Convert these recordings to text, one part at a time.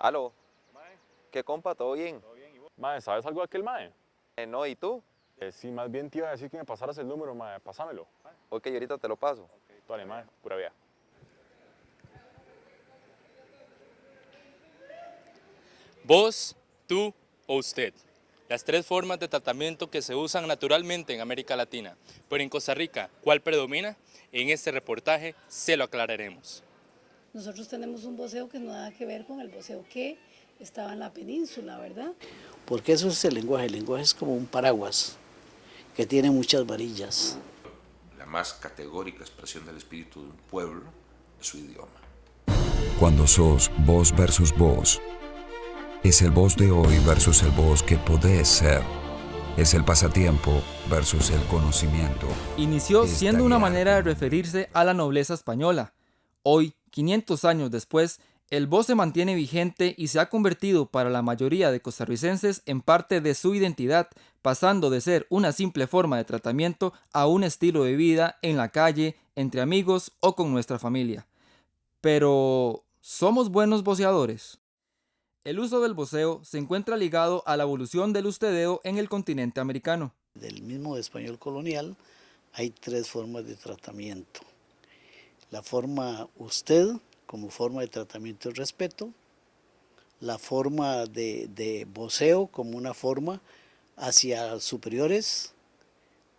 Aló, Mae, ¿qué compa? ¿Todo bien? ¿todo bien? ¿Y vos? Mae, ¿sabes algo de aquel mae? No, ¿y tú? Sí, más bien te iba a decir que me pasaras el número, mae. Pásamelo. Ok, ahorita te lo paso. Dale, mae, pura vida. Vos, tú o usted. Las tres formas de tratamiento que se usan naturalmente en América Latina. Pero en Costa Rica, ¿cuál predomina? En este reportaje se lo aclararemos. Nosotros tenemos un voceo que no nada que ver con el voceo que estaba en la península, ¿verdad? Porque eso es el lenguaje es como un paraguas que tiene muchas varillas. La más categórica expresión del espíritu de un pueblo es su idioma. Cuando sos vos versus vos, es el vos de hoy versus el vos que podés ser. Es el pasatiempo versus el conocimiento. Inició Es siendo una taguear. manera de referirse a la nobleza española. Hoy, 500 años después, el vos se mantiene vigente y se ha convertido para la mayoría de costarricenses en parte de su identidad, pasando de ser una simple forma de tratamiento a un estilo de vida en la calle, entre amigos o con nuestra familia. Pero, ¿somos buenos voceadores? El uso del voceo se encuentra ligado a la evolución del ustedeo en el continente americano. Del mismo español colonial hay tres formas de tratamiento. La forma usted como forma de tratamiento y respeto, la forma de voceo como una forma hacia superiores,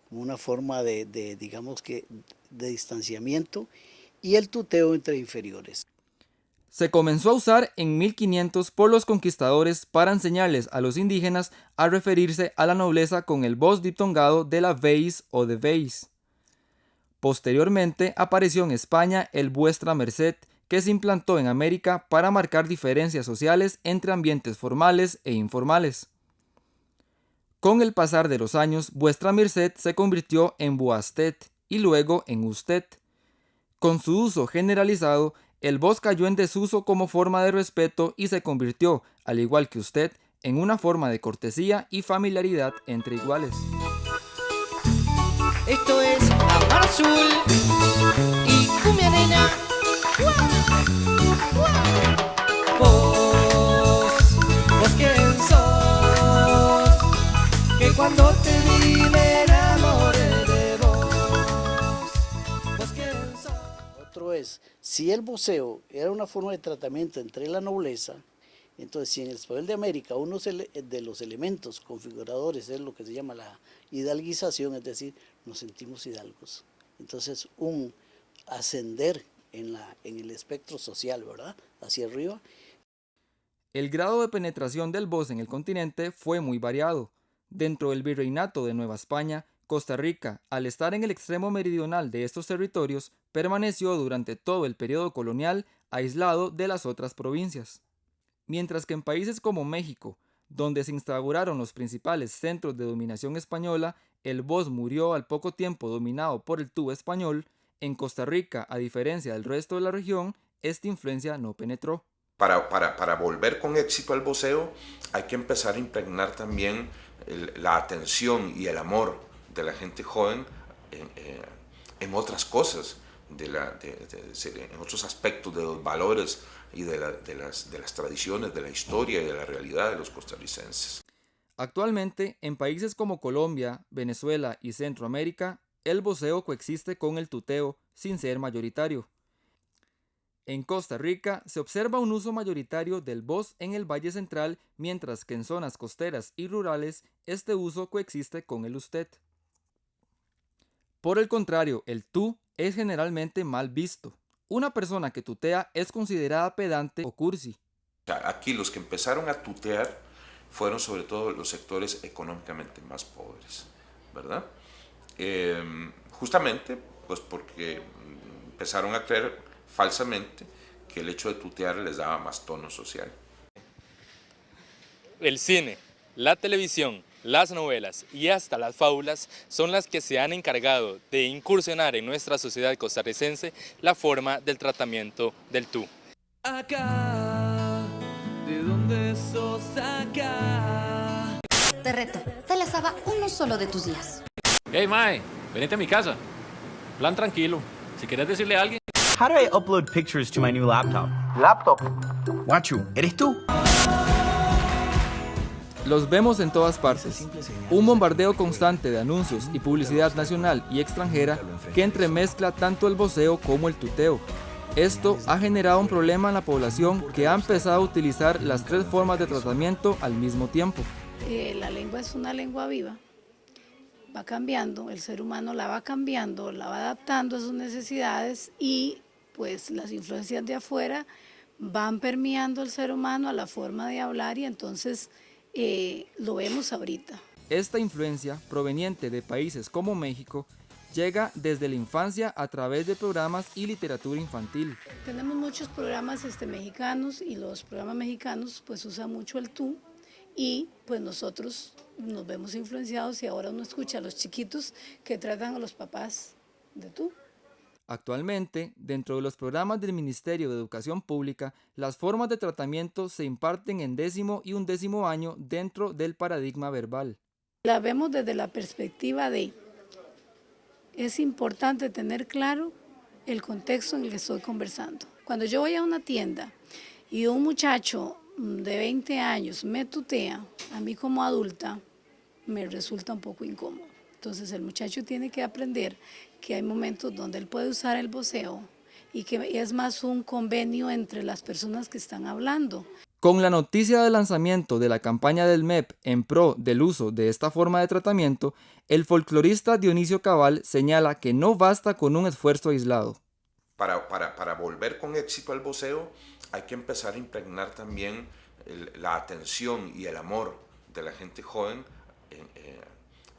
como una forma digamos que, de distanciamiento, y el tuteo entre inferiores. Se comenzó a usar en 1500 por los conquistadores para enseñarles a los indígenas a referirse a la nobleza con el vos diptongado de la veis o de veis. Posteriormente apareció en España el vuestra merced, que se implantó en América para marcar diferencias sociales entre ambientes formales e informales. Con el pasar de los años, vuestra merced se convirtió en vuasted y luego en usted. Con su uso generalizado, el vos cayó en desuso como forma de respeto y se convirtió, al igual que usted, en una forma de cortesía y familiaridad entre iguales. Esto es Amar Azul y Cumbia Nena. Vos quién sos, que cuando te vi me enamoré de vos. Vos quién sos. Otro es, si el voceo era una forma de tratamiento entre la nobleza, entonces si en el español de América uno de los elementos configuradores es lo que se llama la hidalguización, es decir, nos sentimos hidalgos. Entonces un ascender en el espectro social, ¿verdad? Hacia arriba. El grado de penetración del vos en el continente fue muy variado. Dentro del virreinato de Nueva España, Costa Rica, al estar en el extremo meridional de estos territorios, permaneció durante todo el periodo colonial aislado de las otras provincias. Mientras que en países como México, donde se instauraron los principales centros de dominación española, el vos murió al poco tiempo dominado por el tú español, en Costa Rica, a diferencia del resto de la región, esta influencia no penetró. Para volver con éxito al voceo hay que empezar a impregnar también la atención y el amor de la gente joven en otras cosas, en otros aspectos de los valores y de las tradiciones, de la historia y de la realidad de los costarricenses. Actualmente, en países como Colombia, Venezuela y Centroamérica, el voceo coexiste con el tuteo sin ser mayoritario. En Costa Rica se observa un uso mayoritario del vos en el Valle Central, mientras que en zonas costeras y rurales este uso coexiste con el usted. Por el contrario, el tú es generalmente mal visto. Una persona que tutea es considerada pedante o cursi. Aquí los que empezaron a tutear fueron sobre todo los sectores económicamente más pobres, ¿verdad? Justamente pues porque empezaron a creer falsamente que el hecho de tutear les daba más tono social. El cine, la televisión, las novelas y hasta las fábulas son las que se han encargado de incursionar en nuestra sociedad costarricense la forma del tratamiento del tú. Acá, ¿de dónde sos acá? Te reto, te la saba uno solo de tus días. Hey, mae, venite a mi casa. Plan tranquilo. Si querés decirle a alguien... how do I upload pictures to my new laptop? Guachu, ¿eres tú? Los vemos en todas partes. Un bombardeo constante de anuncios y publicidad nacional y extranjera que entremezcla tanto el voceo como el tuteo. Esto ha generado un problema en la población que ha empezado a utilizar las tres formas de tratamiento al mismo tiempo. La lengua es una lengua viva, va cambiando, el ser humano la va cambiando, la va adaptando a sus necesidades y pues las influencias de afuera van permeando al ser humano a la forma de hablar y entonces lo vemos ahorita. Esta influencia proveniente de países como México llega desde la infancia a través de programas y literatura infantil. Tenemos muchos programas mexicanos y los programas mexicanos pues usan mucho el tú y pues nosotros nos vemos influenciados y ahora uno escucha a los chiquitos que tratan a los papás de tú. Actualmente, dentro de los programas del Ministerio de Educación Pública, las formas de tratamiento se imparten en 10º y 11º año dentro del paradigma verbal. La vemos desde la perspectiva de es importante tener claro el contexto en el que estoy conversando. Cuando yo voy a una tienda y un muchacho de 20 años me tutea, a mí como adulta me resulta un poco incómodo. Entonces el muchacho tiene que aprender que hay momentos donde él puede usar el voceo y que es más un convenio entre las personas que están hablando. Con la noticia del lanzamiento de la campaña del MEP en pro del uso de esta forma de tratamiento, el folclorista Dionisio Cabal señala que no basta con un esfuerzo aislado. Para volver con éxito al voceo hay que empezar a impregnar también la atención y el amor de la gente joven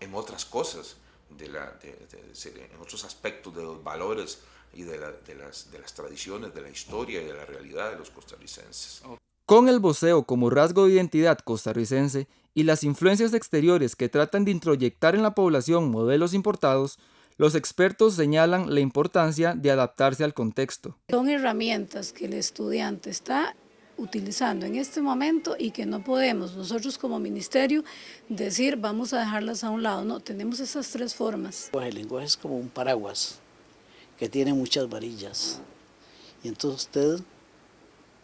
en otras cosas, en otros aspectos de los valores y de las tradiciones, de la historia y de la realidad de los costarricenses. Con el voceo como rasgo de identidad costarricense y las influencias exteriores que tratan de introyectar en la población modelos importados, los expertos señalan la importancia de adaptarse al contexto. Son herramientas que el estudiante está utilizando en este momento y que no podemos nosotros como ministerio decir vamos a dejarlas a un lado. No, tenemos esas tres formas. El lenguaje es como un paraguas que tiene muchas varillas y entonces usted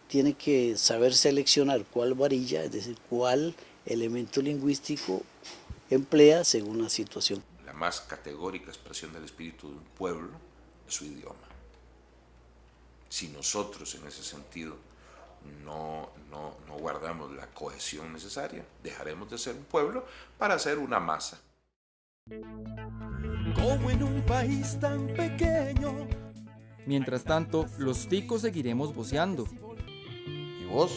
tiene que saber seleccionar cuál varilla, es decir, cuál elemento lingüístico emplea según la situación. La más categórica expresión del espíritu de un pueblo es su idioma. Si nosotros en ese sentido no guardamos la cohesión necesaria, dejaremos de ser un pueblo para ser una masa. Como en un país tan pequeño. Mientras tanto, los ticos seguiremos voceando. ¿Y vos?